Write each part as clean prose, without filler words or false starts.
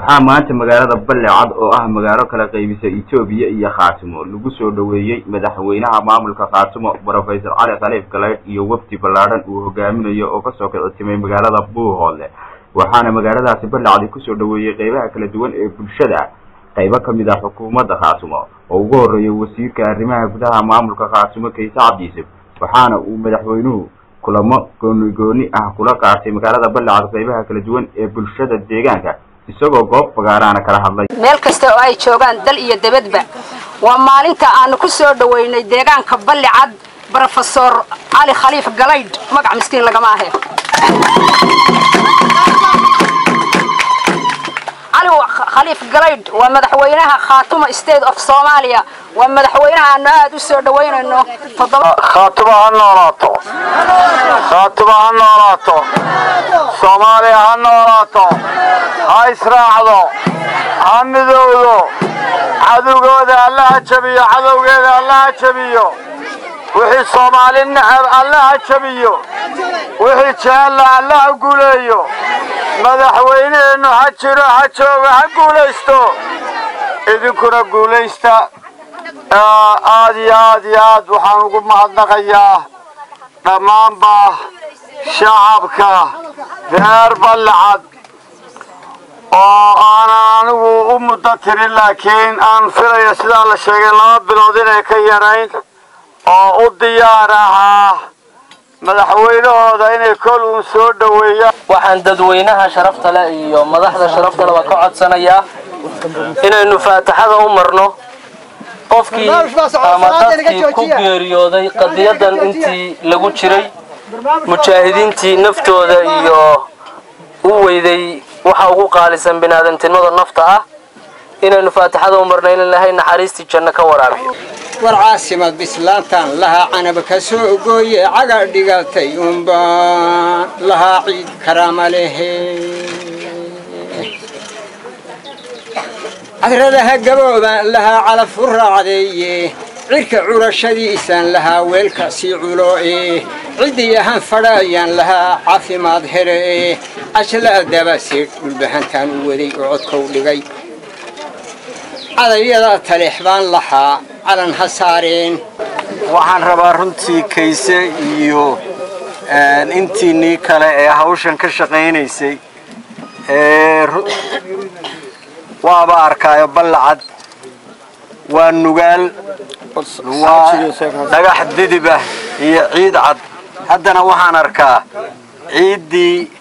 waxaa maanta magaalada Balcad oo ah magaalo kala qaybisa Itoobiya iyo Khaatimo lagu soo dhaweeyay madaxweynaha maamulka Khaatimo Professor Ali Khaliif Galayd iyo wafdi ballaaran uu hogaaminayo oo ka soo kicimay magaalada Buuhoodle waxaana magaaladaasi Balcad ku soo dhaweeyay qaybaha kala duwan ee bulshada qaybo kamid ah xukuumadda Khaatimo oo ugu horeeyay wasiirka arrimaha gudaha maamulka Khaatimo Kaysa Cabdiisib waxaana uu madaxweynuhu kulamo gooni ah kula qaatay magaalada Balcad qaybaha kala duwan ee bulshada deegaanka isagoo goob fagaarana kala hadlay meel kasta oo ay joogaan dal iyo dabadba waa maalinta aan ku soo dhaweynay deegaanka Balcad Professor Ali Khaliif Galayd magac miskiin laga ma ahe Ali Khaliif Galayd waa madaxweynaha Khaatimo State of Somalia waa madaxweynaha aan aad u soo dhaweynayno Khaatimo hanolaato Soomaaliya hanolaato israacdo hamidoodo cadowgooda Allah jabiyo cadowgeeda Allah jabiyo wixii Soomaali nacab Allah jabiyo wixii jecel Allah guuleeyo madaxweyneenu ha jiro ha joogo ha guuleysto idinkuna guuleysta aad waxaan ugu mahadnaqayaa dhammaanba shacabka reer Balcad anigu u muddo tirin laakiin aan filayo sida la sheegay 2 bilood inay ka yarayn oo u diyaar ah madaxweynahooda inay kol u soo dhaweeyaan waxaan dadweynaha sharafta leh iyo madaxda sharafta leh ka codsanayaa inaynu faataxada u marno qofkii ama dadkii ku geeriyooday qadiyadan intii lagu jiray mujaahidiintii naftooda iyo u weyday waxa ugu qaalisan binaadamtinimada nafta ah inaynu faataxada u marno in Ilaahay naxariistii janno ka waraabiyo war caasimad bislaantan laha canab ka soo gooyay caga dhigatay umba laha ciid karaama leh adradaha gabooda laha calaf furaacdeeye cirka curashadiisan laha weelka si culooe cidii ahaan fadhayaan laha caafimaad here ashla dabasiir dhulbahantan u waday oo codka u dhigay adayada talixbaan laha calan hasaareen waxaan rabaa runtii Kayse iyo intii kale ee hawshan ka shaqeynaysay waaba arkaayo Balcad waa nugaal dhagax didiba iyo ciid cad haddana waxaan arkaa ciidii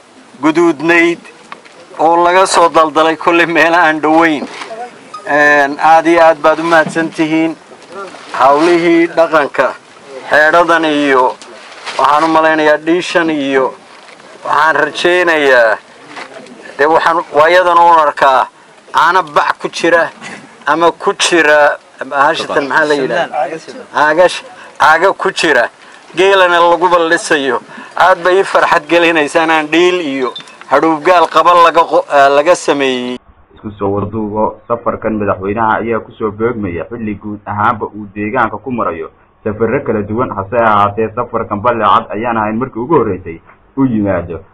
guduudnayd oo laga soo daldalay kulli meel aan dhaweyn aad baad u mahadsantihiin hawlihii dhaqanka xeedadan iyo waxaan u maleynayaa dhiishan iyo waxaan rajeynayaa waayadan oo arkaa ana bac ku jira ama ku jira ahashatan maxaa la yiraahdaa aaga ku jira geelana lagu ballisayo aad bay farxad gelinaysan aan dhiil iyo hadhuubgaal qabal laga sameeyay isku soo warduugo safarkan madaxweynaha ayaa ku soo beegmaya xilli guud ahaanba uu deegaanka ku marayo safarro kala duwan hase ahaatee safarkan Balcad ayaan ahayn markii ugu horeysay u yimaado